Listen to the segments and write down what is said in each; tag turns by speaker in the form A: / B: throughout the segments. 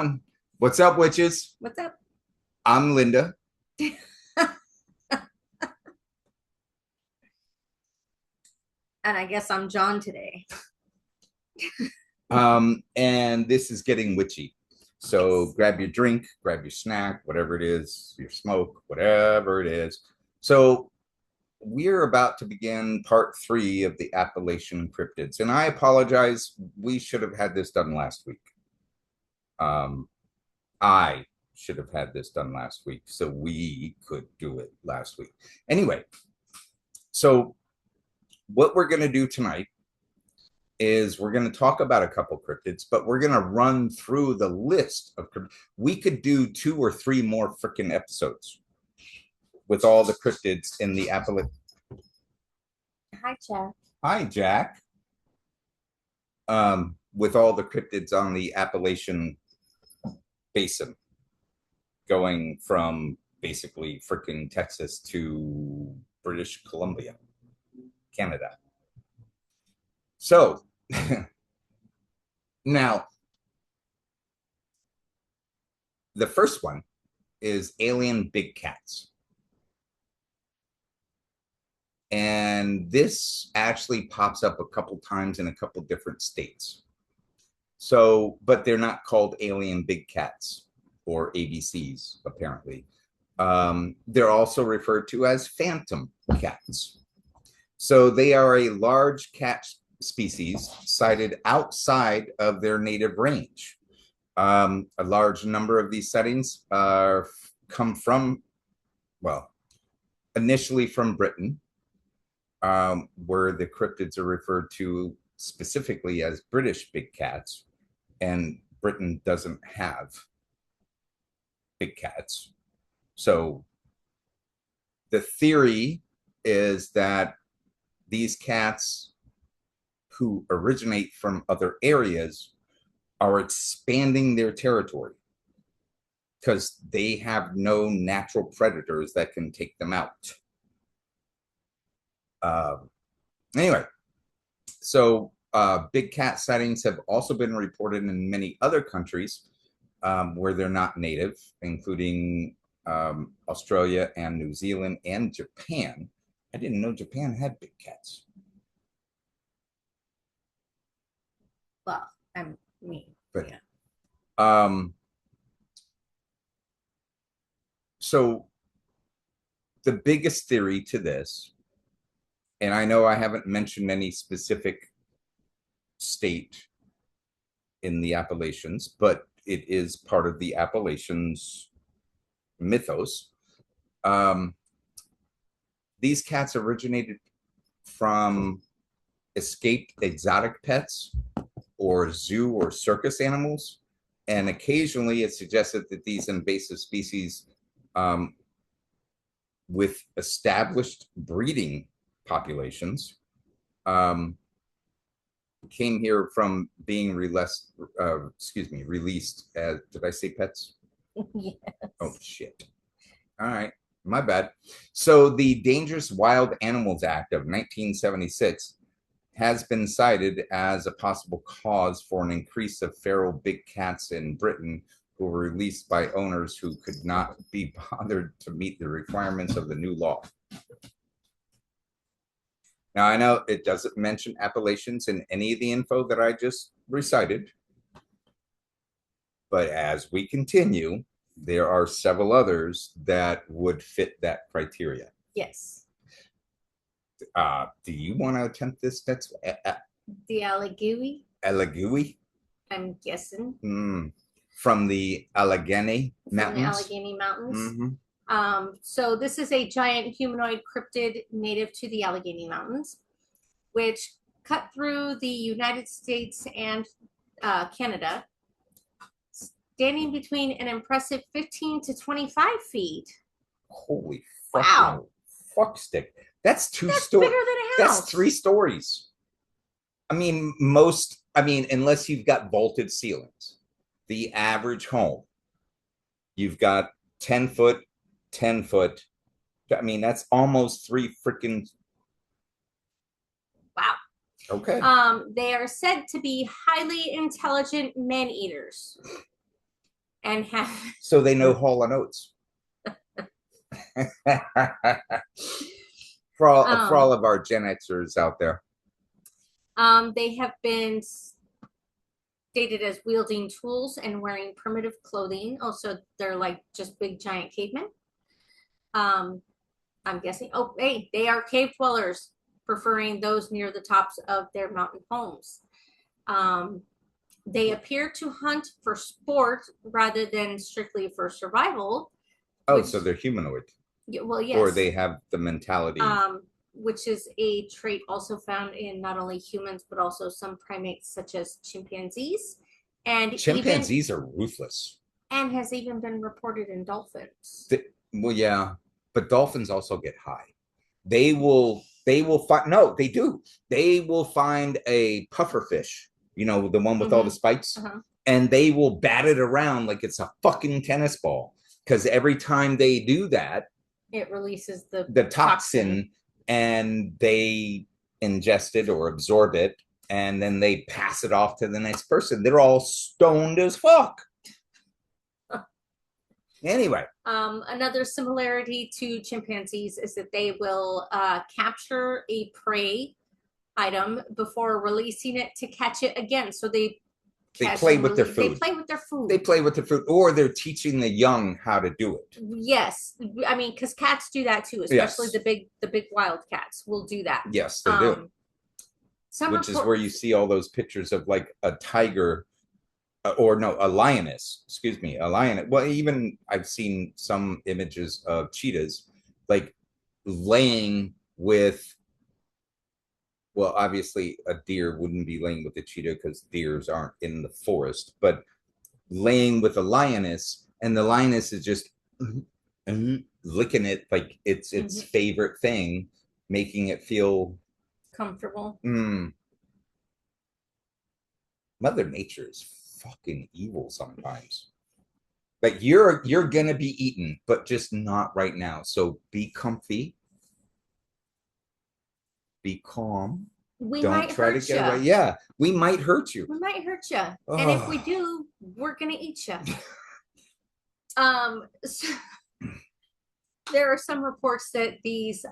A: on. What's up, witches?
B: What's up?
A: I'm Linda.
B: And I guess I'm John today.
A: And this is Getting Witchy. So
B: Yes.
A: grab your drink, grab your snack, whatever it is, your smoke, whatever it is. So we're about to begin part 3 of the Appalachian Cryptids. And I apologize, we should have had this done last week. I should have had this done last week, so we could do it last week. Anyway, so what we're going to do tonight is we're going to talk about a couple cryptids, but we're going to run through the list of cryptids. We could do 2 or 3 more freaking episodes with all the cryptids in the Appalachian.
B: Hi, Jack.
A: Hi, Jack. With all the cryptids on the Appalachian Basin, going from basically freaking Texas to British Columbia, Canada. So now the first one is alien big cats. And this actually pops up a couple times in a couple different states. So, but they're not called alien big cats or ABCs, apparently. They're also referred to as phantom cats. So they are a large cat species sighted outside of their native range. A large number of these sightings come from, well, initially from Britain, where the cryptids are referred to specifically as British big cats, and Britain doesn't have big cats. So the theory is that these cats who originate from other areas are expanding their territory because they have no natural predators that can take them out. Anyway, so big cat sightings have also been reported in many other countries where they're not native, including Australia and New Zealand and Japan. I didn't know Japan had big cats.
B: Well, I'm me.
A: But,
B: yeah.
A: So the biggest theory to this, and I know I haven't mentioned any specific state in the Appalachians, but it is part of the Appalachians mythos. These cats originated from escaped exotic pets or zoo or circus animals. And occasionally it's suggested that these invasive species with established breeding populations came here from being released as, did I say pets?
B: Yes.
A: Oh, shit. All right. My bad. So the Dangerous Wild Animals Act of 1976 has been cited as a possible cause for an increase of feral big cats in Britain who were released by owners who could not be bothered to meet the requirements of the new law. Now, I know it doesn't mention Appalachians in any of the info that I just recited, but as we continue, there are several others that would fit that criteria.
B: Yes.
A: Do you want to attempt this? That's
B: the Allegewi.
A: Allegewi?
B: I'm guessing.
A: From the Allegheny Mountains.
B: From the Allegheny Mountains.
A: Mm-hmm.
B: So this is a giant humanoid cryptid native to the Allegheny Mountains, which cut through the United States and Canada, standing between an impressive 15 to 25 feet.
A: Holy wow. Fuck stick. That's bigger than
B: a house.
A: That's 3 stories. I mean, unless you've got vaulted ceilings, the average home, you've got 10 foot, 10 foot. I mean, that's almost 3 freaking.
B: Wow.
A: Okay.
B: They are said to be highly intelligent man-eaters. and have
A: So they know Hall and Oates. For all of our Gen Xers out there.
B: They have been stated as wielding tools and wearing primitive clothing. Also, they're like just big giant cavemen. I'm guessing. Oh, hey, they are cave dwellers, preferring those near the tops of their mountain homes. They appear to hunt for sport rather than strictly for survival.
A: Oh, so they're humanoid.
B: Well, yes.
A: Or they have the mentality.
B: Which is a trait also found in not only humans, but also some primates such as chimpanzees. And
A: chimpanzees are ruthless.
B: And has even been reported in dolphins.
A: Well, yeah, but dolphins also get high. They will find, no, they do. They will find a puffer fish, you know, the one with all the spikes, and they will bat it around like it's a fucking tennis ball. Because every time they do that,
B: it releases the
A: toxin, and they ingest it or absorb it, and then they pass it off to the next person. They're all stoned as fuck. Anyway.
B: Another similarity to chimpanzees is that they will capture a prey item before releasing it to catch it again. So they
A: play with their food.
B: They play with their food.
A: They play with their food, or they're teaching the young how to do it.
B: Yes, I mean, because cats do that too, especially the big wild cats will do that.
A: Yes, they do. Which is where you see all those pictures of like a tiger, or no, a lioness. Excuse me, a lioness. Well, even I've seen some images of cheetahs like laying with. Well, obviously, a deer wouldn't be laying with a cheetah because deers aren't in the forest, but laying with a lioness, and the lioness is just licking it like it's its favorite thing, making it feel
B: comfortable.
A: Mother Nature is fucking evil sometimes. Like you're gonna be eaten, but just not right now. So be comfy. Be calm. Don't try to get away. Yeah, we might hurt you.
B: We might hurt you. And if we do, we're going to eat you. So there are some reports that these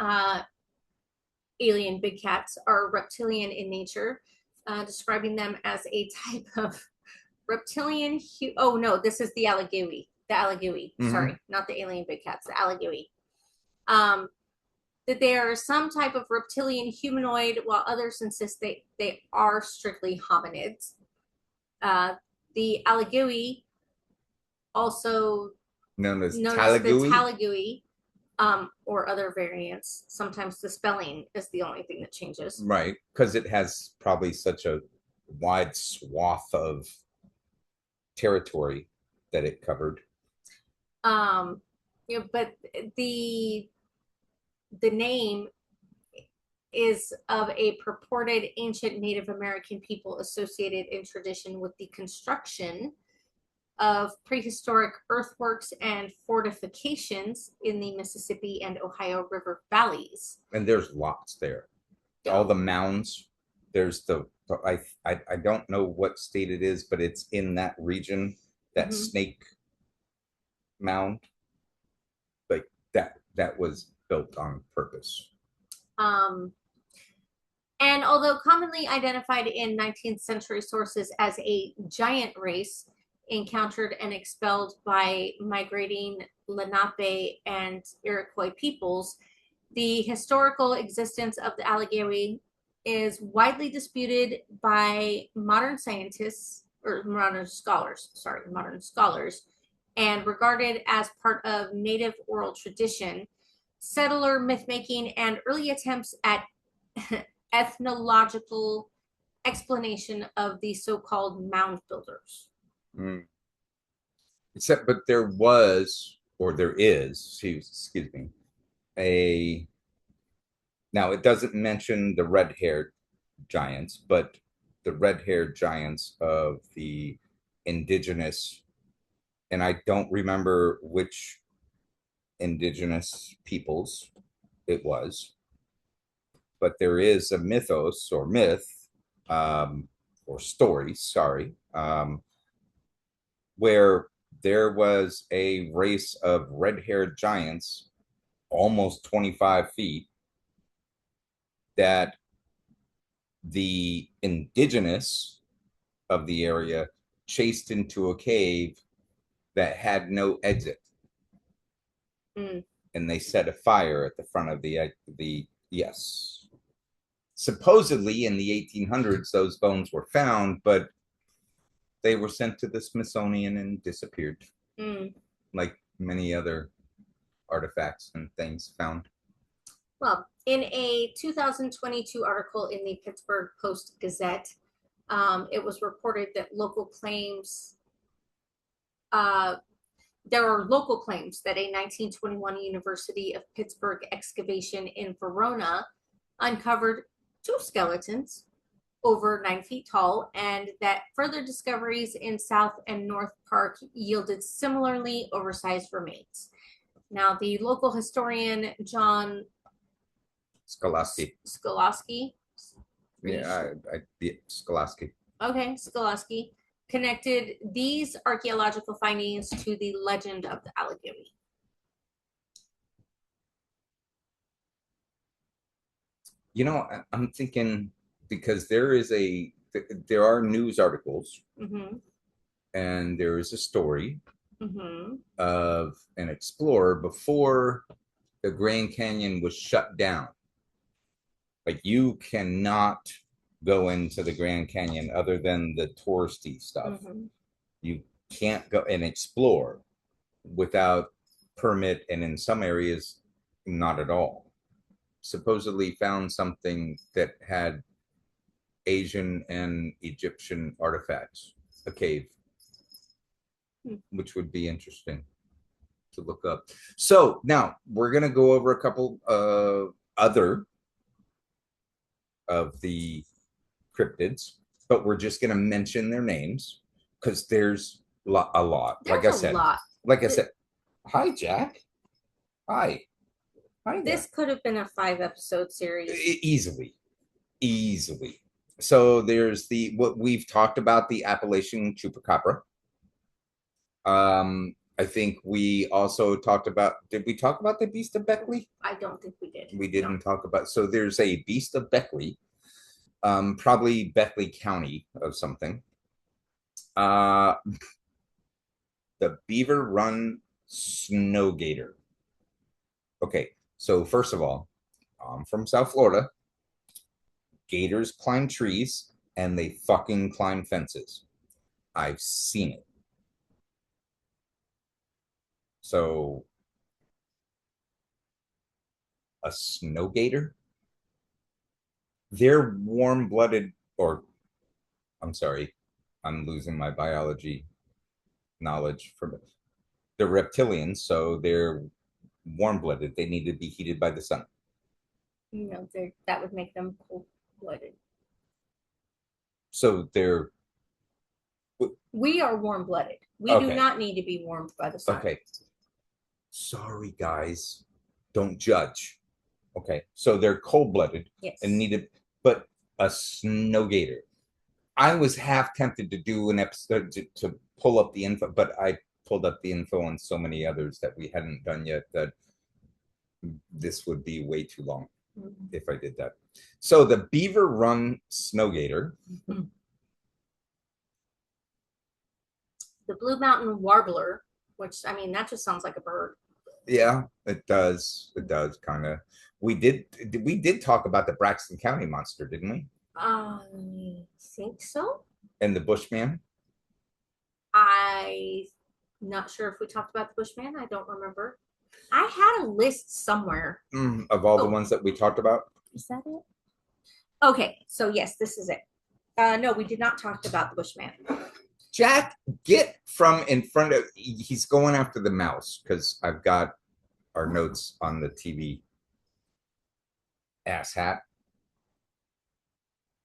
B: alien big cats are reptilian in nature, describing them as a type of reptilian. Oh, no, this is the Allegewi. The Allegewi. Sorry, not the alien big cats. The Allegewi. That they are some type of reptilian humanoid, while others insist they are strictly hominids. The Allegewi, also
A: known as the
B: Allegewi, or other variants. Sometimes the spelling is the only thing that changes.
A: Right, because it has probably such a wide swath of territory that it covered.
B: But the name is of a purported ancient Native American people associated in tradition with the construction of prehistoric earthworks and fortifications in the Mississippi and Ohio River valleys.
A: And there's lots there. All the mounds. There's I don't know what state it is, but it's in that region, that snake mound. Like that was built on purpose.
B: And although commonly identified in 19th century sources as a giant race encountered and expelled by migrating Lenape and Iroquois peoples, the historical existence of the Allegewi is widely disputed by modern scientists, or modern scholars, and regarded as part of native oral tradition, settler myth-making, and early attempts at ethnological explanation of the so-called mound builders.
A: Except, but there was, or there is, excuse me, now it doesn't mention the red-haired giants, but the red-haired giants of the indigenous, and I don't remember which indigenous peoples it was, but there is a mythos or myth, or story, sorry, where there was a race of red-haired giants, almost 25 feet, that the indigenous of the area chased into a cave that had no exit.
B: Mm.
A: And they set a fire at the front of the yes. Supposedly in the 1800s, those bones were found, but they were sent to the Smithsonian and disappeared, like many other artifacts and things found.
B: Well, in a 2022 article in the Pittsburgh Post-Gazette, it was reported that local claims, there are local claims that a 1921 University of Pittsburgh excavation in Verona uncovered 2 skeletons over 9 feet tall, and that further discoveries in South and North Park yielded similarly oversized remains. Now, the local historian John
A: Skolasky. Yeah, Skolasky.
B: Okay, Skolasky connected these archaeological findings to the legend of the Allegewi.
A: You know, I'm thinking, because there are news articles, and there is a story of an explorer before the Grand Canyon was shut down. Like, you cannot go into the Grand Canyon other than the touristy stuff. You can't go and explore without permit, and in some areas, not at all. Supposedly found something that had Asian and Egyptian artifacts, a cave, which would be interesting to look up. So now we're going to go over a couple other of the cryptids, but we're just going to mention their names because there's a lot. Like I said, hi, Jack. Hi.
B: This could have been a 5-episode series.
A: Easily. So there's what we've talked about, the Appalachian Chupacabra. I think we also talked about, did we talk about the Beast of Beckley?
B: I don't think we did.
A: We didn't talk about, so there's a Beast of Beckley, probably Beckley County of something. The Beaver Run Snow Gator. Okay, so first of all, I'm from South Florida. Gators climb trees and they fucking climb fences. I've seen it. So, a snow gator? They're warm-blooded, or, I'm sorry, I'm losing my biology knowledge from it. They're reptilians, so they're warm-blooded. They need to be heated by the sun.
B: No, that would make them cold-blooded.
A: So they're...
B: We are warm-blooded. We do not need to be warmed by the sun.
A: Okay. Sorry, guys. Don't judge. Okay. So they're cold-blooded.
B: Yes.
A: And needed, but a snow gator. I was half tempted to do an episode to pull up the info, but I pulled up the info on so many others that we hadn't done yet that this would be way too long if I did that. So the Beaver Run Snow Gator.
B: The Blue Mountain Warbler, which, I mean, that just sounds like a bird.
A: Yeah, it does. It does, kind of. We did talk about the Braxton County monster, didn't we?
B: I think so.
A: And the Bushman?
B: I'm not sure if we talked about the Bushman. I don't remember. I had a list somewhere.
A: Of all the ones that we talked about?
B: Is that it? Okay, so yes, this is it. No, we did not talk about the Bushman.
A: Jack, get from in front of, he's going after the mouse because I've got our notes on the TV. Ass hat.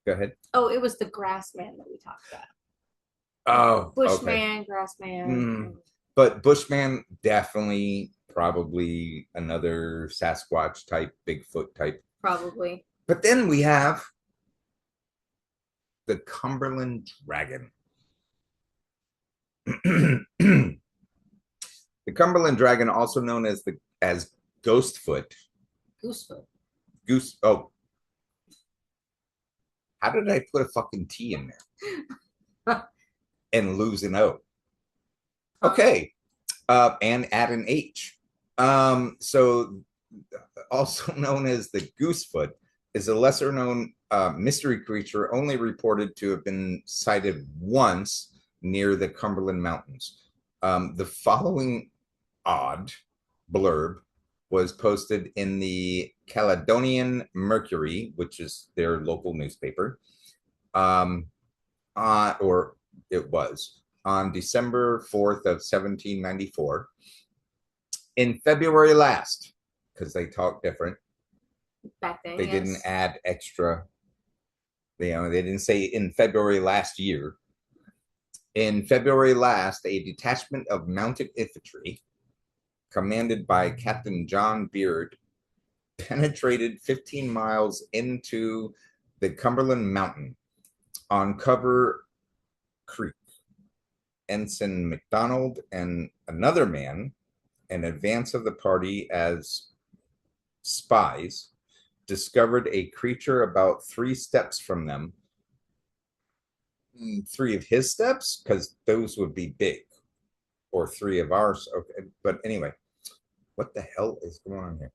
A: Go ahead.
B: Oh, it was the Grassman that we talked about.
A: Oh,
B: Bushman,
A: okay.
B: Grassman.
A: But Bushman, definitely, probably another Sasquatch type, Bigfoot type.
B: Probably.
A: But then we have the Cumberland Dragon. Cumberland Dragon, also known as Ghostfoot.
B: Goosefoot.
A: Goose. Oh, how did I put a fucking T in there and lose an O? Okay, and add an H. So, also known as the Goosefoot, is a lesser known mystery creature only reported to have been sighted once near the Cumberland Mountains. The following odd blurb was posted in the Caledonian Mercury, which is their local newspaper, or it was, on December 4th of 1794. In February last, because they talk different.
B: Back then,
A: they didn't add extra. They didn't say in February last year. In February last, a detachment of mounted infantry, commanded by Captain John Beard, penetrated 15 miles into the Cumberland Mountain on Cover Creek. Ensign McDonald and another man, in advance of the party as spies, discovered a creature about 3 steps from them. 3 of his steps, because those would be big, or 3 of ours. Okay, but anyway, what the hell is going on here?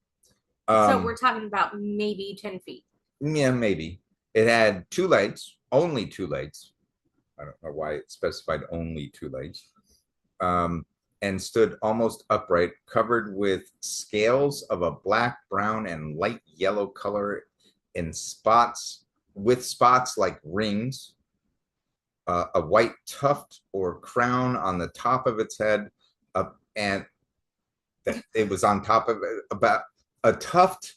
B: So we're talking about maybe 10 feet.
A: Yeah, maybe. It had 2 legs, only 2 legs. I don't know why it specified only 2 legs. And stood almost upright, covered with scales of a black, brown, and light yellow color in spots, with spots like rings, a white tuft or crown on the top of its head, and it was on top of it, about a tuft,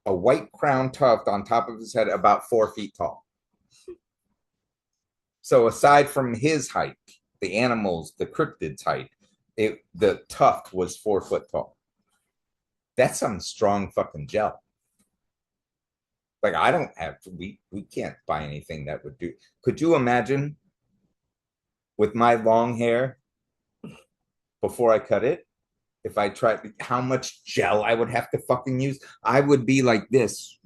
A: a white crown tuft on top of his head, about 4 feet tall. So aside from his height, the animals, the cryptids' height, the tuft was 4 foot tall. That's some strong fucking gel. Like, I don't have, we can't buy anything that would do. Could you imagine with my long hair before I cut it, if I tried, how much gel I would have to fucking use? I would be like this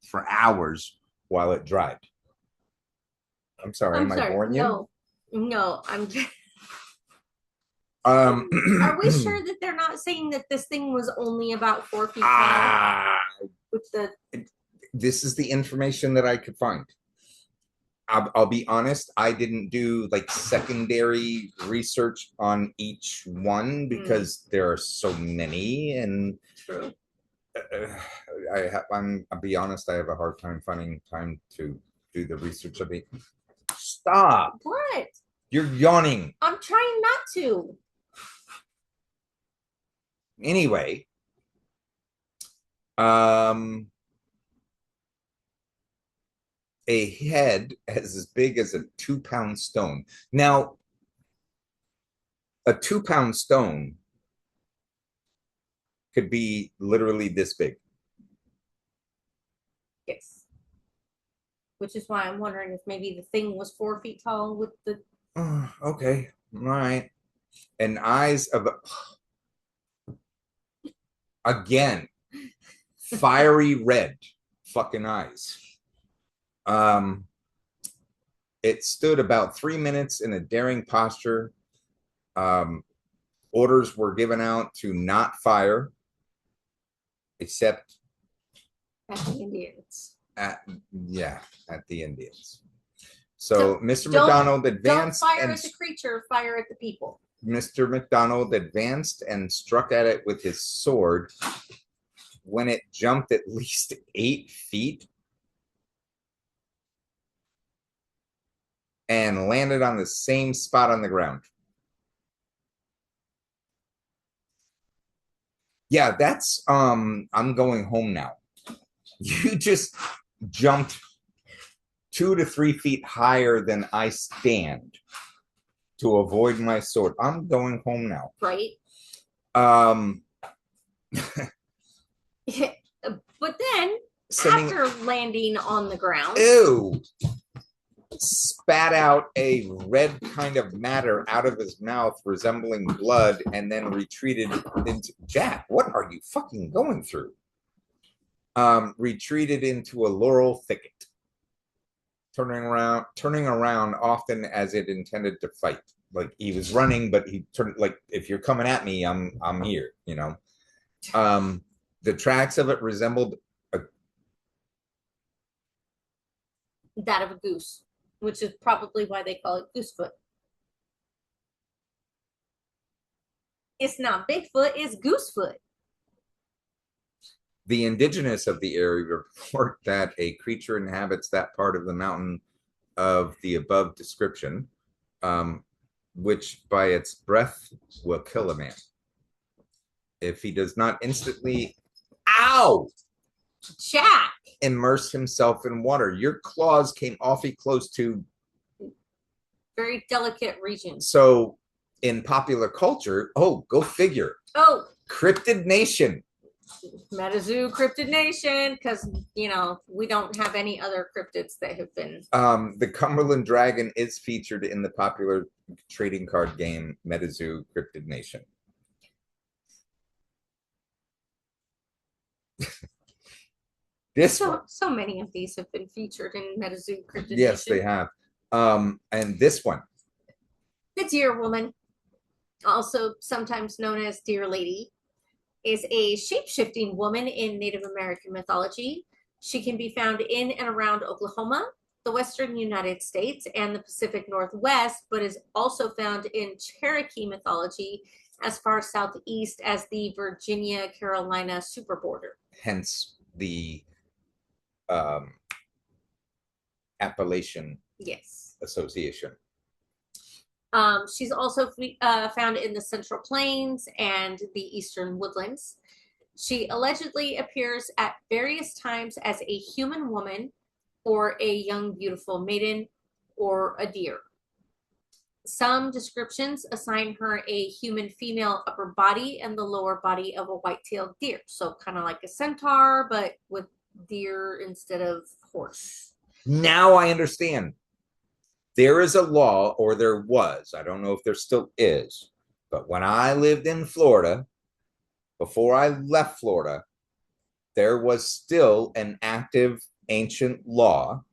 A: for hours while it dried. I'm sorry, am I boring you?
B: No, I'm just.
A: Are
B: we sure that they're not saying that this thing was only about 4 feet tall?
A: This is the information that I could find. I'll be honest, I didn't do like secondary research on each one because there are so many, and
B: true.
A: I'll be honest, I have a hard time finding time to do the research of it. Stop.
B: What?
A: You're yawning.
B: I'm trying not to.
A: Anyway, a head as big as a 2-pound stone. Now, a 2-pound stone could be literally this big.
B: Yes. Which is why I'm wondering if maybe the thing was 4 feet tall with the.
A: Okay. All right. And eyes of again, fiery red fucking eyes. It stood about 3 minutes in a daring posture. Orders were given out to not fire, except
B: at the Indians.
A: At the Indians. So Mr. McDonald advanced.
B: Don't fire at the creature, fire at the people.
A: Mr. McDonald advanced and struck at it with his sword. When it jumped at least 8 feet and landed on the same spot on the ground. Yeah, that's I'm going home now. You just jumped 2 to 3 feet higher than I stand to avoid my sword. I'm going home now.
B: Right. But then, after landing on the ground.
A: Ew. spat out a red kind of matter out of his mouth resembling blood and then retreated into Jack, what are you fucking going through? Retreated into a laurel thicket, turning around often as it intended to fight. Like he was running, but he turned, like, if you're coming at me, I'm here, you know. The tracks of it resembled
B: that of a goose, which is probably why they call it goosefoot. It's not Bigfoot, it's goosefoot.
A: The indigenous of the area report that a creature inhabits that part of the mountain of the above description, which by its breath will kill a man if he does not instantly,
B: Jack,
A: immerse himself in water. Your claws came awfully close to
B: very delicate regions.
A: So in popular culture, go figure. Cryptid Nation.
B: Metazoo Cryptid Nation, because you know we don't have any other cryptids that have been.
A: The Cumberland Dragon is featured in the popular trading card game Metazoo Cryptid Nation.
B: So many of these have been featured in Metazoo Cryptid Nation.
A: Yes, they have. And this one,
B: the Deer Woman, also sometimes known as Deer Lady, is a shape-shifting woman in Native American mythology. She can be found in and around Oklahoma, the western United States, and the Pacific Northwest, but is also found in Cherokee mythology as far southeast as the Virginia-Carolina super border.
A: Hence the Appalachian Association.
B: She's also found in the Central Plains and the Eastern Woodlands. She allegedly appears at various times as a human woman or a young, beautiful maiden or a deer. Some descriptions assign her a human female upper body and the lower body of a white-tailed deer. So kind of like a centaur, but with deer instead of horse.
A: Now I understand. There is a law, or there was, I don't know if there still is, but when I lived in Florida, before I left Florida, there was still an active ancient law,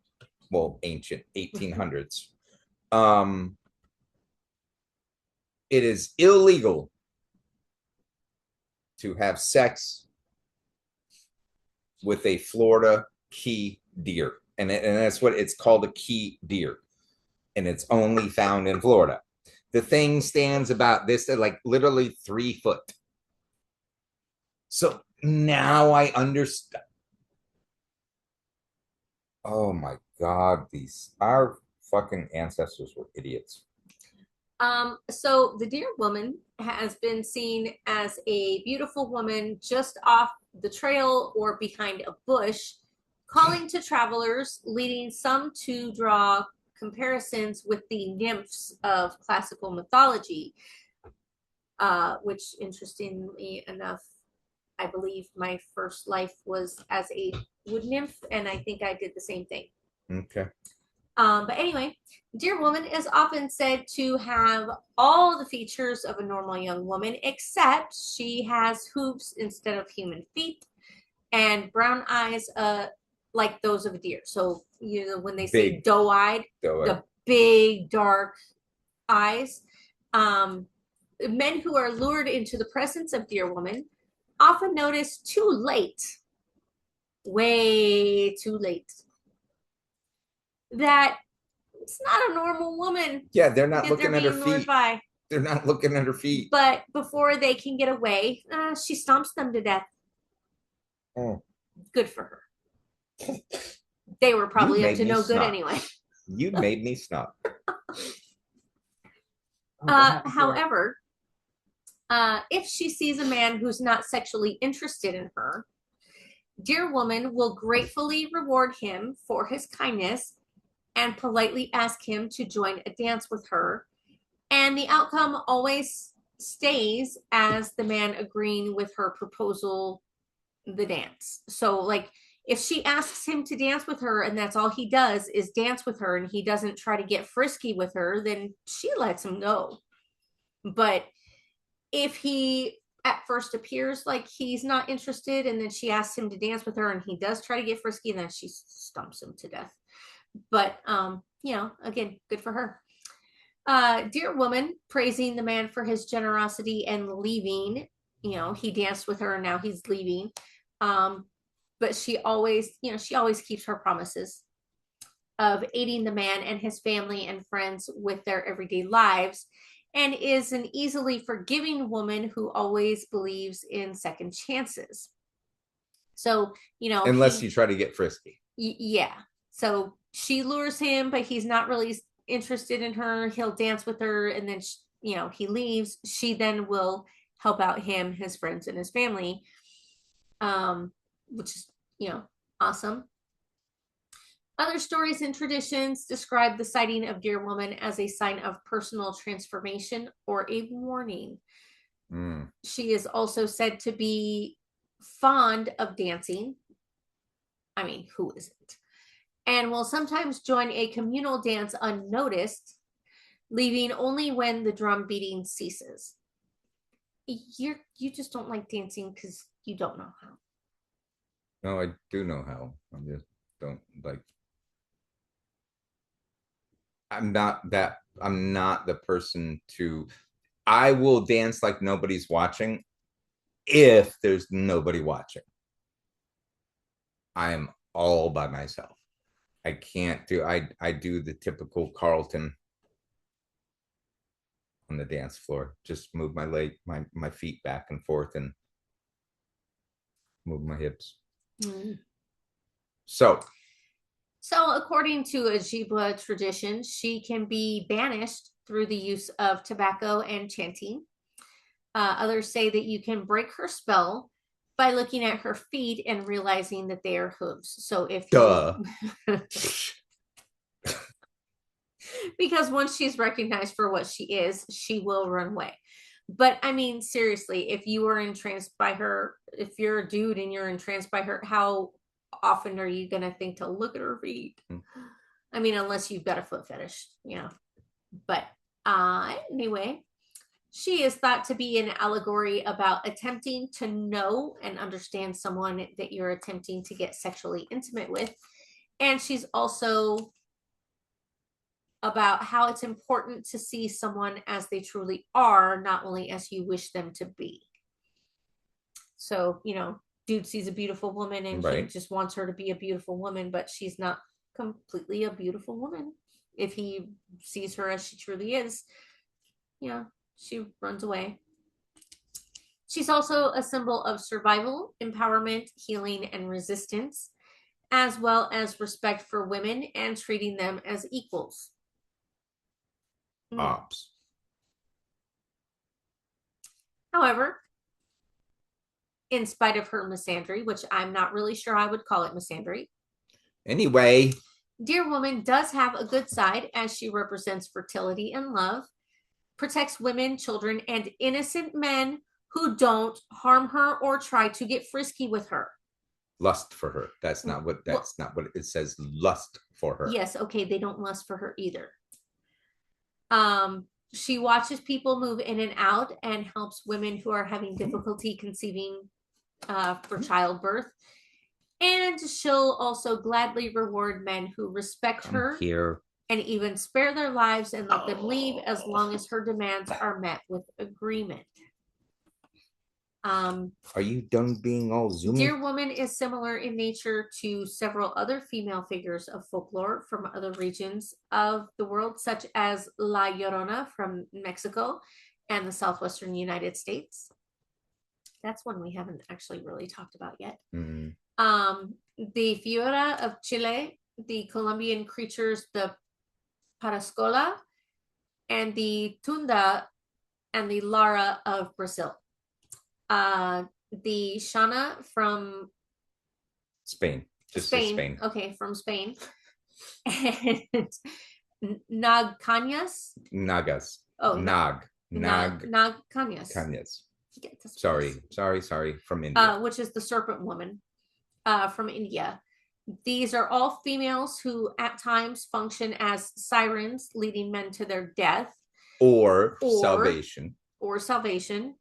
A: well, ancient 1800s. It is illegal to have sex with a Florida key deer. And that's what it's called, a key deer. And it's only found in Florida. The thing stands about this, like literally 3 foot. So now I understand. Oh my God, our fucking ancestors were idiots.
B: So the Deer Woman has been seen as a beautiful woman just off the trail or behind a bush, calling to travelers, leading some to draw comparisons with the nymphs of classical mythology, which interestingly enough, I believe my first life was as a wood nymph, and I think I did the same thing.
A: Okay.
B: But anyway, Deer Woman is often said to have all the features of a normal young woman, except she has hooves instead of human feet and brown eyes like those of a deer. So, you know, when they say doe-eyed, the big, dark eyes. Men who are lured into the presence of Deer Woman often notice too late, way too late, that it's not a normal woman.
A: Yeah, they're not looking at her feet. They're not looking at her feet.
B: But before they can get away, she stomps them to death.
A: Oh.
B: Good for her. They were probably up to no good anyway.
A: You made me stop.
B: However, if she sees a man who's not sexually interested in her, Deer Woman will gratefully reward him for his kindness and politely ask him to join a dance with her. And the outcome always stays as the man agreeing with her proposal, the dance. So, like, If she asks him to dance with her and that's all he does is dance with her and he doesn't try to get frisky with her, then she lets him go. But if he at first appears like he's not interested and then she asks him to dance with her and he does try to get frisky, and then she stumps him to death. But again, good for her. Dear woman, praising the man for his generosity and leaving. He danced with her and now he's leaving. But she always keeps her promises of aiding the man and his family and friends with their everyday lives, and is an easily forgiving woman who always believes in second chances. So,
A: unless you try to get frisky.
B: Yeah. So she lures him, but he's not really interested in her. He'll dance with her, and then he leaves. She then will help out him, his friends, and his family, which is awesome. Other stories and traditions describe the sighting of Dear Woman as a sign of personal transformation or a warning. She is also said to be fond of dancing. I mean, who isn't? And will sometimes join a communal dance unnoticed, leaving only when the drum beating ceases. You just don't like dancing because you don't know how.
A: No, I do know how. I just don't like. I'm not the person to. I will dance like nobody's watching if there's nobody watching. I am all by myself. I can't do. I do the typical Carlton on the dance floor. Just move my leg, my feet back and forth, and move my hips. So according to Ojibwa tradition, she can be banished through the use of tobacco and chanting. Others say that you can break her spell by looking at her feet and realizing that they are hooves. So if because once she's recognized for what she is, she will run away. But I mean, seriously, if you were entranced by her, if you're a dude and you're entranced by her, how often are you going to think to look at her feet? I mean, unless you've got a foot fetish, But anyway, she is thought to be an allegory about attempting to know and understand someone that you're attempting to get sexually intimate with. And she's also about how it's important to see someone as they truly are, not only as you wish them to be. So, dude sees a beautiful woman and he just wants her to be a beautiful woman, but she's not completely a beautiful woman. If he sees her as she truly is, she runs away. She's also a symbol of survival, empowerment, healing, and resistance, as well as respect for women and treating them as equals. Ops.
B: However, in spite of her misandry, which I'm not really sure I would call it misandry.
A: Anyway,
B: Dear Woman does have a good side, as she represents fertility and love, protects women, children, and innocent men who don't harm her or try to get frisky with her.
A: Lust for her. That's not what it says. Lust for her.
B: Yes, okay, they don't lust for her either. She watches people move in and out and helps women who are having difficulty conceiving for childbirth. And she'll also gladly reward men who respect her and even spare their lives and let them leave as long as her demands are met with agreement.
A: Are you done being all zoomy?
B: Dear Woman is similar in nature to several other female figures of folklore from other regions of the world, such as La Llorona from Mexico and the southwestern United States. That's one we haven't actually really talked about yet.
A: Mm-hmm.
B: The Fiora of Chile, the Colombian creatures, the Parascola, and the Tunda and the Lara of Brazil. The Shana from
A: Spain. Spain.
B: Okay, from Spain. And Nagkanyas.
A: Nagas.
B: Oh,
A: Nagkanyas.
B: Kanyas.
A: Sorry. From India.
B: Which is the serpent woman. from India. These are all females who at times function as sirens, leading men to their death
A: or salvation.
B: Or salvation.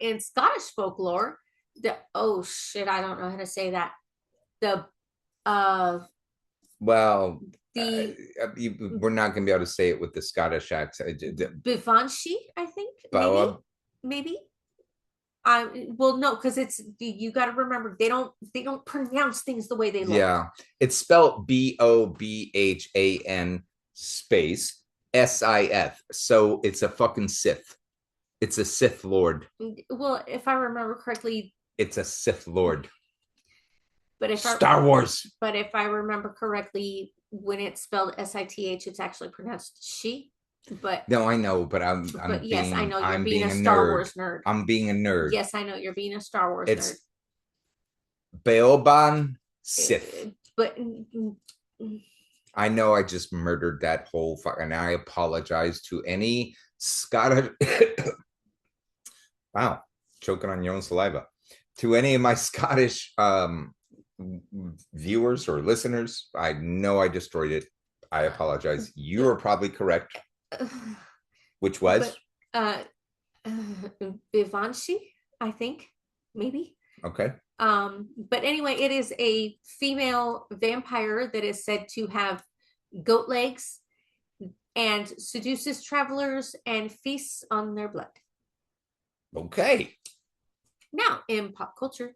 B: In Scottish folklore, I don't know how to say that.
A: We're not going to be able to say it with the Scottish accent.
B: Bivanshi, I think. Maybe. No, because you got to remember they don't pronounce things the way they look.
A: Yeah, it's spelled Bobhan space Sif. So it's a fucking Sith. It's a Sith Lord.
B: Well, if I remember correctly,
A: it's a Sith Lord.
B: But
A: Star Wars.
B: But if I remember correctly, when it's spelled Sith, it's actually pronounced she. But
A: no, I know, but I know you're being a Star Wars nerd. I'm being a nerd.
B: Yes, I know you're being a Star Wars
A: nerd.
B: It's
A: Beoban Sith. But I know I just murdered that whole and I apologize to any Scottish. Wow, choking on your own saliva. To any of my Scottish viewers or listeners, I know I destroyed it. I apologize. You are probably correct. Which was
B: Bivanshi, I think, maybe.
A: Okay.
B: But anyway, it is a female vampire that is said to have goat legs and seduces travelers and feasts on their blood.
A: Okay.
B: Now, in pop culture,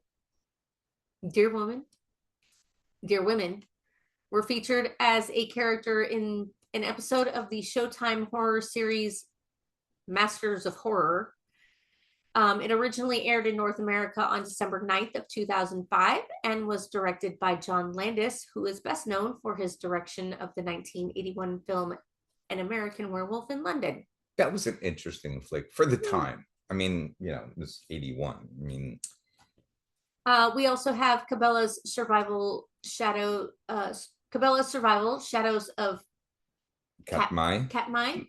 B: dear women were featured as a character in an episode of the Showtime horror series Masters of Horror. It originally aired in North America on December 9th of 2005 and was directed by John Landis, who is best known for his direction of the 1981 film An American Werewolf in London.
A: That was an interesting flick for the time. I mean, it was 81. I mean,
B: we also have Cabela's Survival, Shadows of Katmai,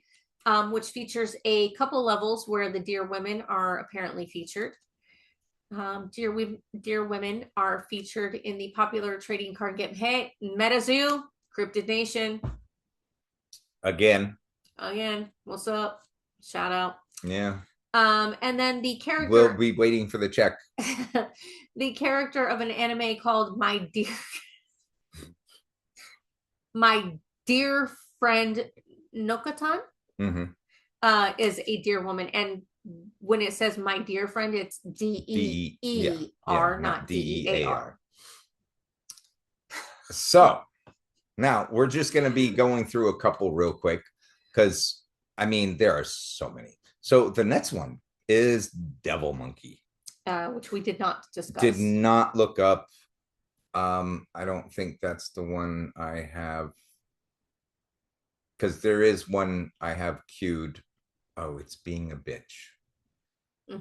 B: which features a couple levels where the deer women are apparently featured. Deer women are featured in the popular trading card game. Hey, MetaZoo, Cryptid Nation. Again, what's up? Shout out.
A: Yeah.
B: And then the character.
A: We'll be waiting for the check.
B: The character of an anime called My Dear Friend Nokotan is a deer woman. And when it says my dear friend, it's DEER, not DEAR.
A: So now we're just going to be going through a couple real quick because, I mean, there are so many. So the next one is Devil Monkey.
B: Which we did not discuss.
A: Did not look up. I don't think that's the one I have. Because there is one I have queued. Oh, it's Being a Bitch.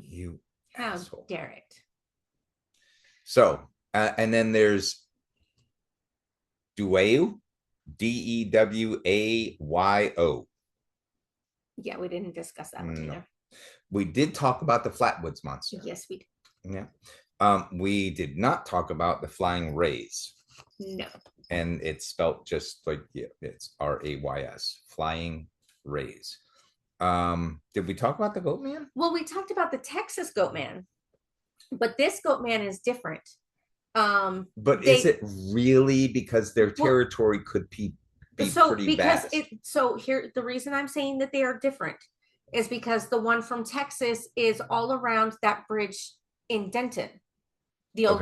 A: You asshole.
B: How dare it.
A: So, and then there's Dewayo. Dewayo.
B: Yeah, we didn't discuss that one either.
A: We did talk about the Flatwoods Monster.
B: Yes, we did.
A: Yeah. We did not talk about the Flying Rays.
B: No.
A: And it's spelled just like, it's RAYS, Flying Rays. Did we talk about the Goat Man?
B: Well, we talked about the Texas Goat Man, but this Goat Man is different.
A: But is it really? Because their territory could be pretty vast.
B: So here, the reason I'm saying that they are different is because the one from Texas is all around that bridge in Denton. The old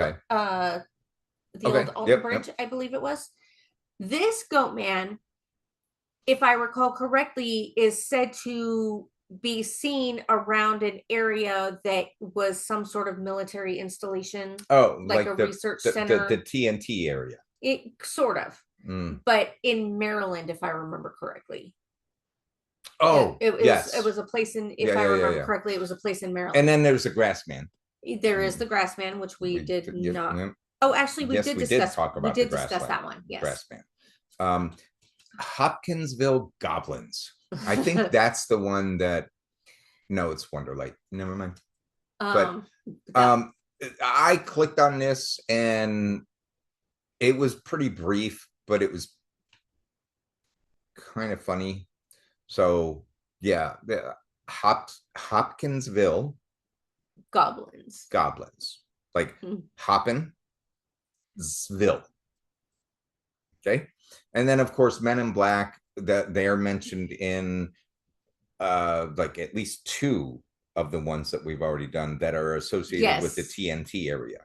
B: old Alton Bridge, I believe it was. This Goat Man, if I recall correctly, is said to be seen around an area that was some sort of military installation.
A: Oh,
B: like a research center.
A: The TNT area.
B: It sort of. But in Maryland, if I remember correctly.
A: Oh,
B: yes. It was a place in, if I remember correctly, it was a place in Maryland.
A: And then there's the Grassman.
B: There is the Grassman, which we did not. Oh, actually, we did discuss that one. Yes.
A: Grassman. Hopkinsville Goblins. I think that's the one that. No, it's Wonderlight. Never mind. I clicked on this and it was pretty brief, but it was kind of funny. So yeah, the Hopkinsville goblins, like Hopkinsville. Okay, and then of course Men in Black, that they are mentioned in like at least two of the ones that we've already done that are associated with the TNT area.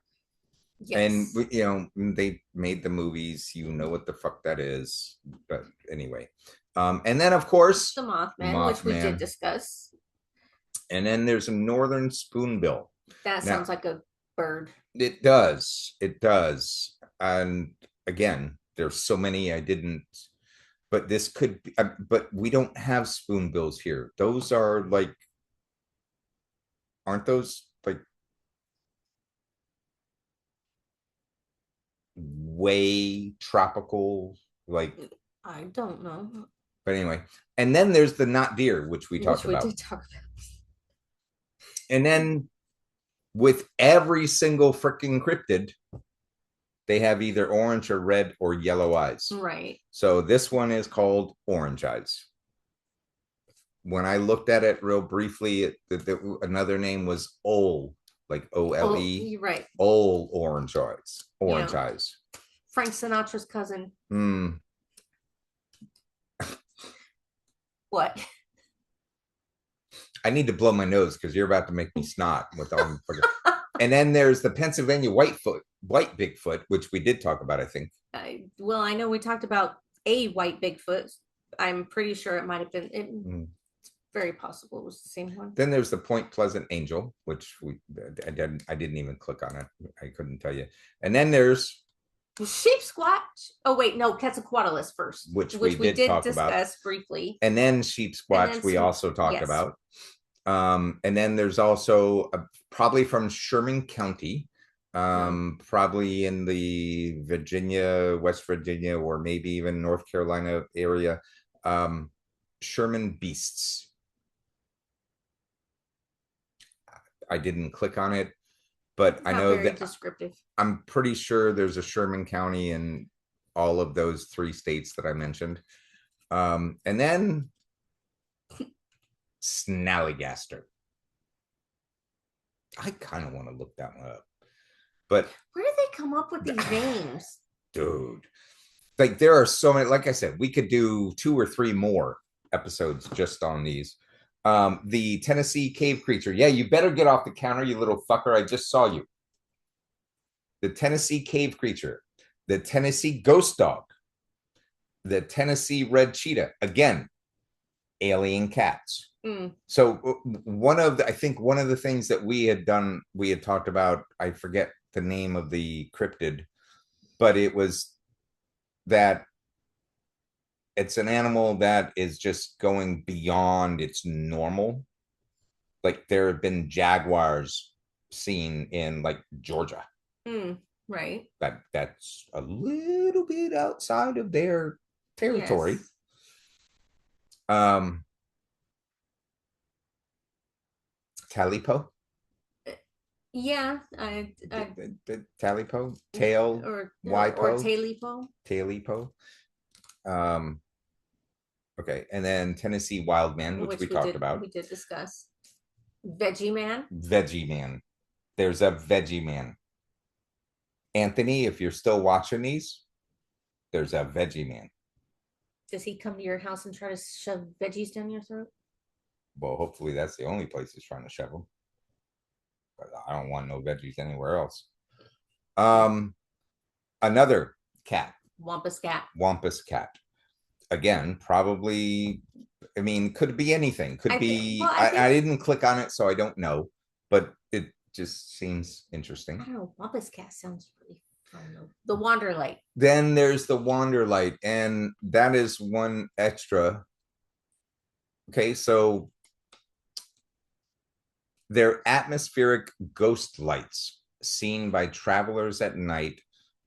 A: And you know, they made the movies, you know what the fuck that is. But anyway, and then of course
B: the Mothman, which we did discuss.
A: And then there's a northern spoonbill.
B: That sounds like a bird.
A: It does. And again, there's so many I didn't, but this could be, but we don't have spoonbills here. Those are like, aren't those like way tropical? Like,
B: I don't know.
A: But anyway, and then there's the not deer, which we talked about.
B: Did talk about.
A: And then with every single freaking cryptid, they have either orange or red or yellow eyes.
B: Right.
A: So this one is called orange eyes. When I looked at it real briefly, another name was Ole, like OLE.
B: Right.
A: Ole orange eyes. Orange eyes.
B: Frank Sinatra's cousin. What?
A: I need to blow my nose because you're about to make me snot with all. And then there's the Pennsylvania white Bigfoot, which we did talk about, I think.
B: Well, I know we talked about a white Bigfoot. I'm pretty sure it might have been. It's very possible it was the same one.
A: Then there's the Point Pleasant Angel, which I didn't even click on it. I couldn't tell you. And then there's
B: Sheep Squatch. Oh wait, no, Quetzalcoatlus first,
A: which we did discuss about
B: briefly.
A: And then Sheep Squatch we also talked about. And then there's also probably from Sherman County, probably in the West Virginia, or maybe even North Carolina area, Sherman beasts. I didn't click on it, but I know that
B: descriptive.
A: I'm pretty sure there's a Sherman County in all of those three states that I mentioned. And then Snallygaster. I kind of want to look that one up. But
B: where do they come up with these names?
A: Dude. Like there are so many, like I said, we could do 2 or 3 more episodes just on these. The Tennessee cave creature. Yeah, you better get off the counter, you little fucker. I just saw you. The Tennessee cave creature. The Tennessee ghost dog. The Tennessee red cheetah. Again, alien cats. So I think one of the things that we had talked about, I forget the name of the cryptid, but it was that it's an animal that is just going beyond its normal. Like there have been jaguars seen in like Georgia.
B: Right.
A: That's a little bit outside of their territory. Yes. Talipo.
B: Yeah,
A: the Talipo, tail
B: or
A: Talipo. Okay, and then Tennessee Wildman, which we talked about.
B: We did discuss. Veggie Man.
A: There's a Veggie Man. Anthony, if you're still watching these, there's a Veggie Man.
B: Does he come to your house and try to shove veggies down your throat?
A: Well, hopefully that's the only place he's trying to shove them. But I don't want no veggies anywhere else. Another cat.
B: Wampus cat.
A: Again, probably, I mean, could be anything. Could be, I didn't click on it, so I don't know. But it just seems interesting.
B: I don't know. Wampus cat sounds really fun. The Wanderlight.
A: Then there's the Wanderlight, and that is one extra. Okay, so they're atmospheric ghost lights seen by travelers at night,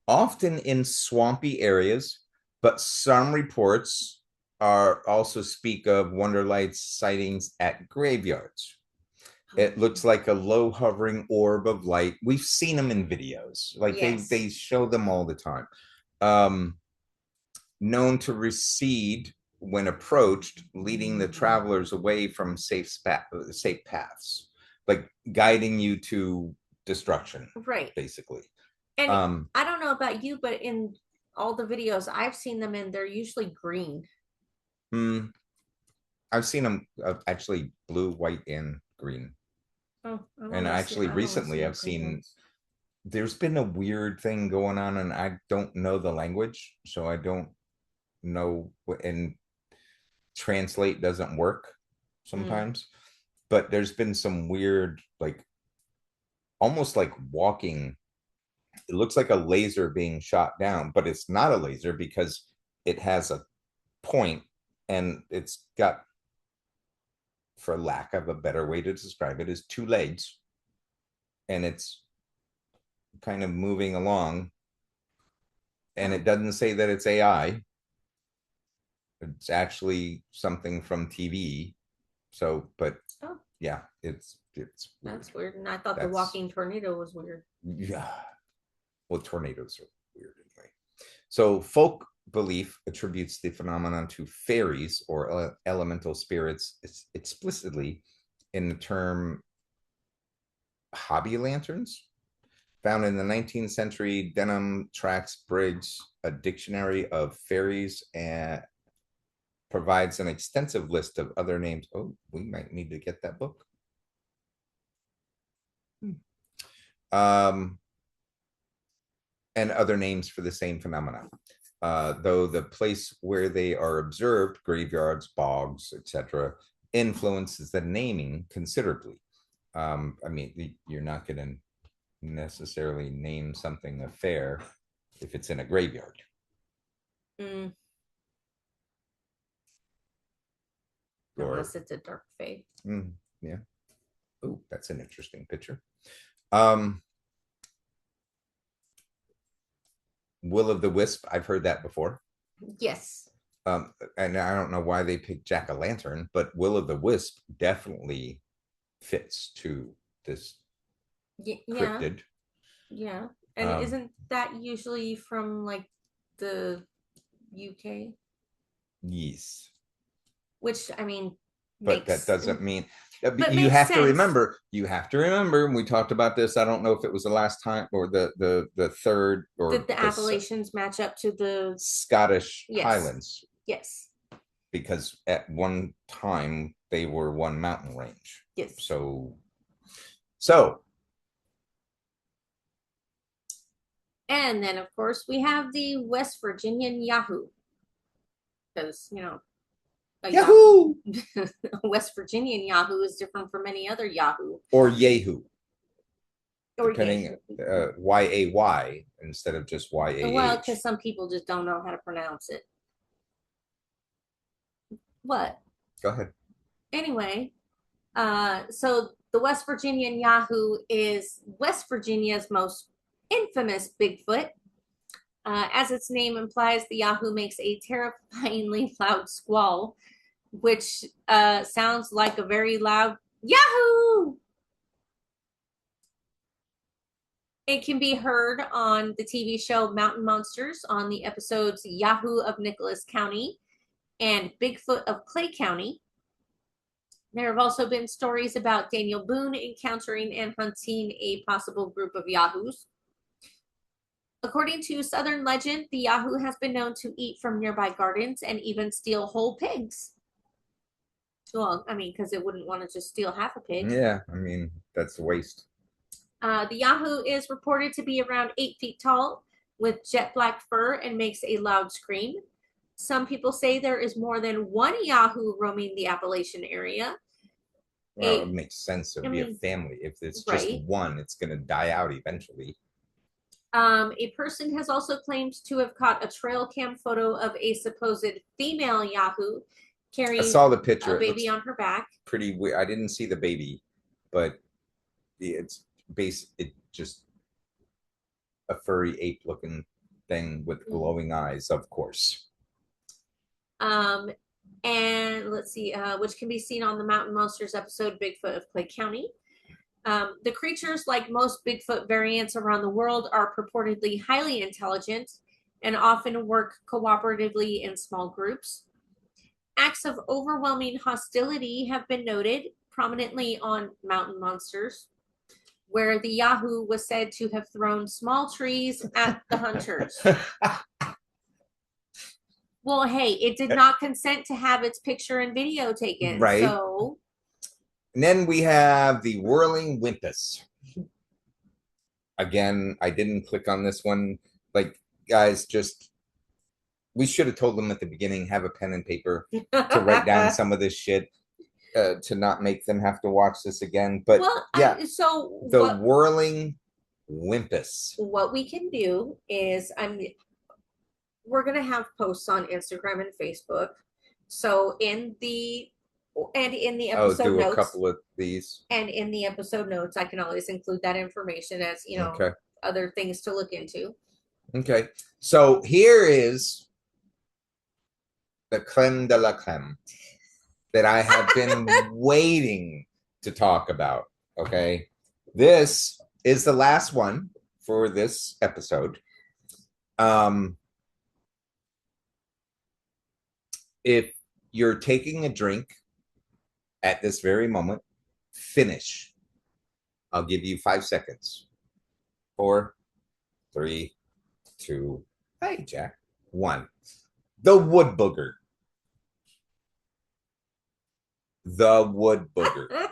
A: often in swampy areas, but some reports also speak of Wanderlights sightings at graveyards. It looks like a low hovering orb of light. We've seen them in videos. Like
B: Yes.
A: they show them all the time. Known to recede when approached, leading the travelers away from safe paths, like guiding you to destruction,
B: Right.
A: basically.
B: And I don't know about you, but in all the videos I've seen them in, they're usually green.
A: I've seen them actually blue, white, and green.
B: Oh,
A: and actually recently I've seen there's been a weird thing going on, and I don't know the language, so I don't know, and translate doesn't work sometimes. But there's been some weird, like almost like walking. It looks like a laser being shot down, but it's not a laser because it has a point, and it's got, for lack of a better way to describe it, is two legs, and it's kind of moving along. And it doesn't say that it's AI. It's actually something from TV. So, but yeah, it's weird.
B: That's weird. And I thought the walking tornado was weird.
A: Yeah. Well, tornadoes are weird anyway. So folk belief attributes the phenomenon to fairies or elemental spirits explicitly in the term hobby lanterns. Found in the 19th century Denham Tracts Briggs, a dictionary of fairies, and provides an extensive list of other names. Oh, we might need to get that book. And other names for the same phenomena. Though the place where they are observed, graveyards, bogs, etc., influences the naming considerably. I mean, you're not going to necessarily name something a fair if it's in a graveyard.
B: Unless it's a dark fae.
A: Yeah. Oh, that's an interesting picture. Will of the Wisp, I've heard that before.
B: Yes.
A: And I don't know why they picked jack-o'-lantern, but Will of the Wisp definitely fits to this cryptid.
B: Yeah. And isn't that usually from like the UK?
A: Yes.
B: Which, I mean,
A: but that doesn't mean you have to remember, we talked about this. I don't know if it was the last time or the third, or
B: did the Appalachians match up to the
A: Scottish Highlands?
B: Yes.
A: Because at one time they were one mountain range.
B: Yes.
A: So
B: and then of course we have the West Virginian Yahoo. Because,
A: Yahoo!
B: West Virginian Yahoo is different from any other Yahoo.
A: Or Yahoo. Depending, Y-A-Y instead of just Y-A-H.
B: Well, because some people just don't know how to pronounce it. What?
A: Go ahead.
B: Anyway, so the West Virginian Yahoo is West Virginia's most infamous Bigfoot. As its name implies, the Yahoo makes a terrifyingly loud squall, which sounds like a very loud Yahoo! It can be heard on the TV show Mountain Monsters on the episodes Yahoo of Nicholas County and Bigfoot of Clay County. There have also been stories about Daniel Boone encountering and hunting a possible group of Yahoos. According to Southern legend, the Yahoo has been known to eat from nearby gardens and even steal whole pigs. Well, I mean, because it wouldn't want to just steal half a pig.
A: Yeah, I mean, that's a waste.
B: The Yahoo is reported to be around 8 feet tall with jet black fur and makes a loud scream. Some people say there is more than one Yahoo roaming the Appalachian area.
A: Well, it makes sense. It would be a family. If it's just one, it's going to die out eventually.
B: A person has also claimed to have caught a trail cam photo of a supposed female Yahoo carrying
A: I saw the picture.
B: A baby on her back.
A: Pretty weird. I didn't see the baby, but it's just a furry ape looking thing with glowing eyes, of course.
B: And let's see, which can be seen on the Mountain Monsters episode Bigfoot of Clay County. The creatures, like most Bigfoot variants around the world, are purportedly highly intelligent and often work cooperatively in small groups. Acts of overwhelming hostility have been noted prominently on mountain monsters, where the Yahoo was said to have thrown small trees at the hunters. Well, hey, it did not consent to have its picture and video taken.
A: Right.
B: So.
A: And then we have the whirling Wimpus. Again, I didn't click on this one. Like, guys, we should have told them at the beginning, have a pen and paper to write down some of this shit, to not make them have to watch this again. But
B: well,
A: yeah, the whirling Wimpus.
B: What we can do is we're gonna have posts on Instagram and Facebook. So in the episode notes,
A: a couple of these,
B: and in the episode notes, I can always include that information as other things to look into.
A: Okay, so here is the creme de la creme that I have been waiting to talk about. Okay, this is the last one for this episode. If you're taking a drink at this very moment, finish. I'll give you 5 seconds. 4, 3, 2, hey, Jack, 1. The Wood Booger. The Wood Booger.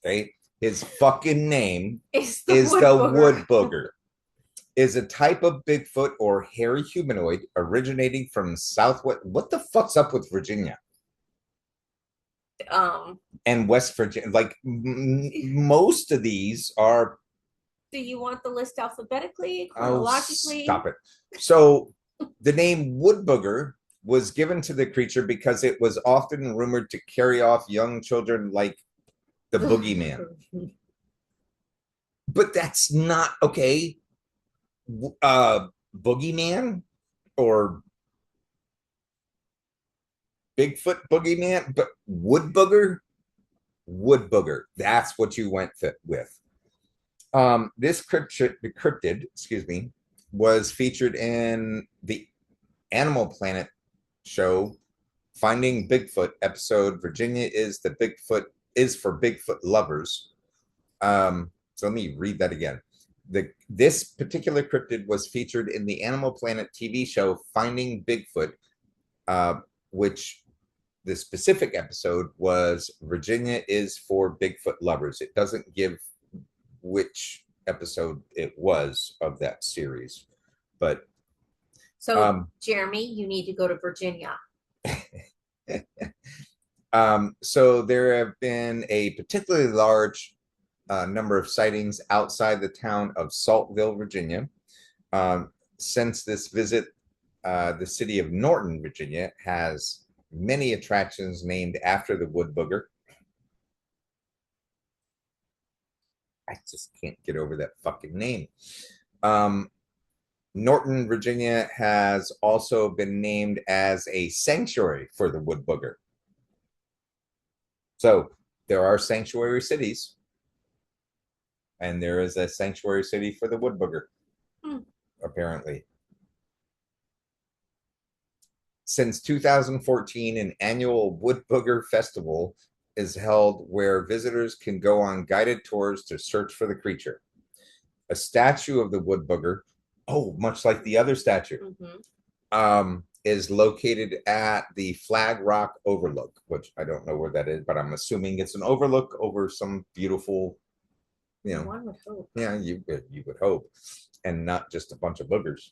A: Okay? His fucking name is the Wood Booger. Is a type of Bigfoot or hairy humanoid originating from Southwest. What the fuck's up with Virginia? And West Virginia. Like, most of these are.
B: Do you want the list alphabetically, chronologically?
A: Oh, stop it. So, the name Wood Booger was given to the creature because it was often rumored to carry off young children like the boogeyman. But that's not okay. Boogeyman or Bigfoot boogeyman, but Wood Booger, that's what you went with. This cryptid, was featured in the Animal Planet show Finding Bigfoot episode. Virginia is for Bigfoot lovers. So let me read that again. This particular cryptid was featured in the Animal Planet TV show Finding Bigfoot, which the specific episode was Virginia is for Bigfoot lovers. It doesn't give which episode it was of that series, but
B: Jeremy, you need to go to Virginia.
A: So there have been a particularly large number of sightings outside the town of Saltville, Virginia. Since this visit, the city of Norton, Virginia, has many attractions named after the Wood Booger. I just can't get over that fucking name. Norton, Virginia has also been named as a sanctuary for the Wood Booger. So there are sanctuary cities. And there is a sanctuary city for the Wood Booger, apparently. Since 2014, an annual Wood Booger Festival is held where visitors can go on guided tours to search for the creature. A statue of the Wood Booger, much like the other statue, is located at the Flag Rock Overlook, which I don't know where that is, but I'm assuming it's an overlook over some beautiful,
B: one would hope.
A: Yeah, you would hope, and not just a bunch of boogers.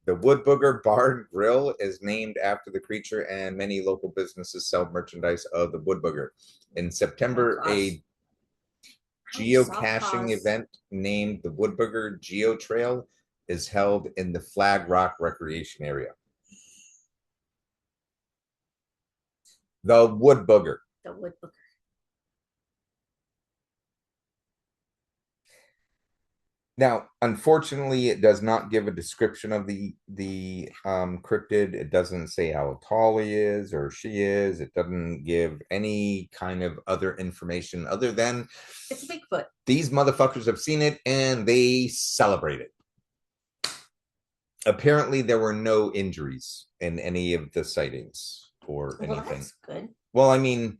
A: The Wood Booger Bar and Grill is named after the creature, and many local businesses sell merchandise of the Wood Booger. In September, a geocaching event named the Wood Booger Geo Trail is held in the Flag Rock Recreation Area. The Wood Booger.
B: The Wood Booger.
A: Now, unfortunately, it does not give a description of the cryptid. It doesn't say how tall he is or she is. It doesn't give any kind of other information other than
B: it's a Bigfoot.
A: These motherfuckers have seen it and they celebrate it. Apparently, there were no injuries in any of the sightings or anything.
B: That's good.
A: Well, I mean,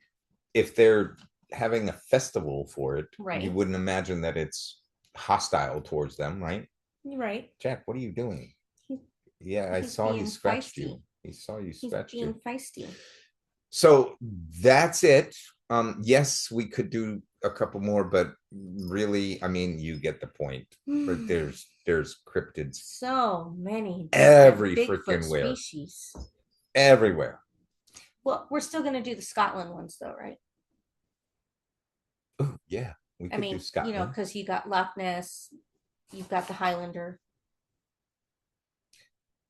A: if they're having a festival for it,
B: right,
A: you wouldn't imagine that it's hostile towards them, right?
B: Right.
A: Jack, what are you doing? Yeah, I saw he scratched
B: feisty.
A: you. He saw you scratched
B: being
A: you.
B: Feisty.
A: So that's it. Yes, we could do a couple more, but really, I mean, you get the point. But there's cryptids.
B: So many.
A: Every freaking where.
B: Species.
A: Everywhere.
B: Well, we're still gonna do the Scotland ones though, right?
A: Oh, yeah. We could do Scotland.
B: You know, because you got Loch Ness, you've got the Highlander.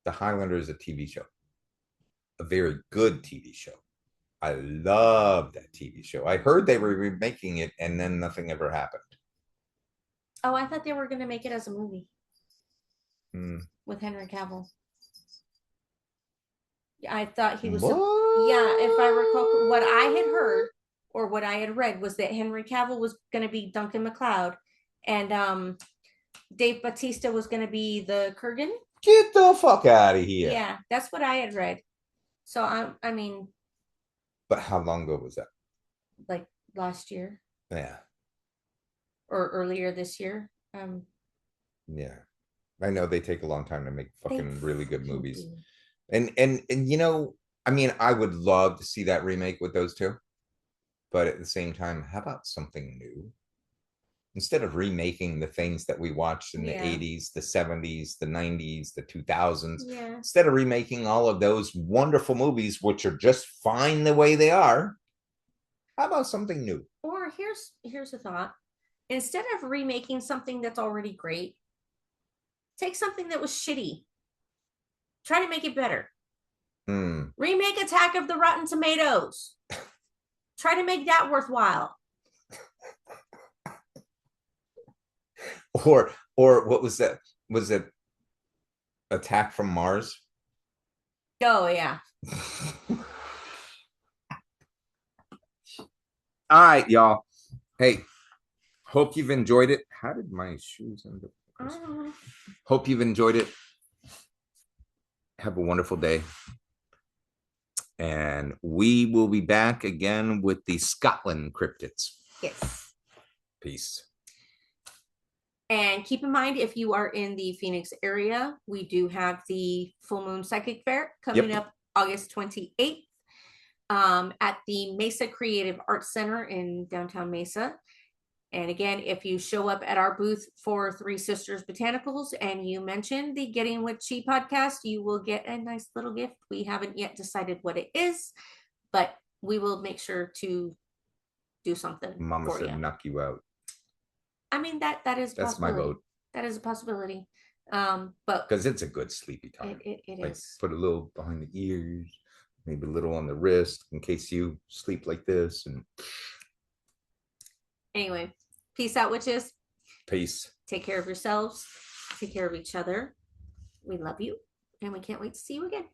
A: The Highlander is a TV show. A very good TV show. I love that TV show. I heard they were remaking it and then nothing ever happened.
B: Oh, I thought they were going to make it as a movie with Henry Cavill. I thought he was. Yeah, if I recall, what I had heard or what I had read was that Henry Cavill was going to be Duncan MacLeod, and Dave Bautista was going to be the Kurgan.
A: Get the fuck out of here!
B: Yeah, that's what I had read. So I mean.
A: But how long ago was that?
B: Like last year.
A: Yeah.
B: Or earlier this year.
A: Yeah. I know they take a long time to make fucking really good movies.
B: Do.
A: And you know, I mean, I would love to see that remake with those two. But at the same time, how about something new? Instead of remaking the things that we watched in the 80s, the 70s, the 90s, the 2000s, instead of remaking all of those wonderful movies, which are just fine the way they are, how about something new?
B: Or here's a thought. Instead of remaking something that's already great, take something that was shitty. Try to make it better. Remake Attack of the Rotten Tomatoes. Try to make that worthwhile.
A: Or what was that? Was it Attack from Mars?
B: Oh yeah.
A: All right, y'all. Hey, hope you've enjoyed it. How did my shoes end up? Hope you've enjoyed it. Have a wonderful day. And we will be back again with the Scotland cryptids.
B: Yes.
A: Peace.
B: And keep in mind, if you are in the Phoenix area, we do have the Full Moon Psychic Fair coming up August 28th at the Mesa Creative Arts Center in downtown Mesa. And again, if you show up at our booth for Three Sisters Botanicals and you mention the Getting Witchy podcast, you will get a nice little gift. We haven't yet decided what it is, but we will make sure to do something.
A: Mama said knock you out.
B: I mean, that's
A: my vote.
B: That is a possibility. But
A: because it's a good sleepy time.
B: It
A: like,
B: is.
A: Put a little behind the ears, maybe a little on the wrist in case you sleep like this. And
B: anyway, peace out, witches.
A: Peace.
B: Take care of yourselves. Take care of each other. We love you, and we can't wait to see you again.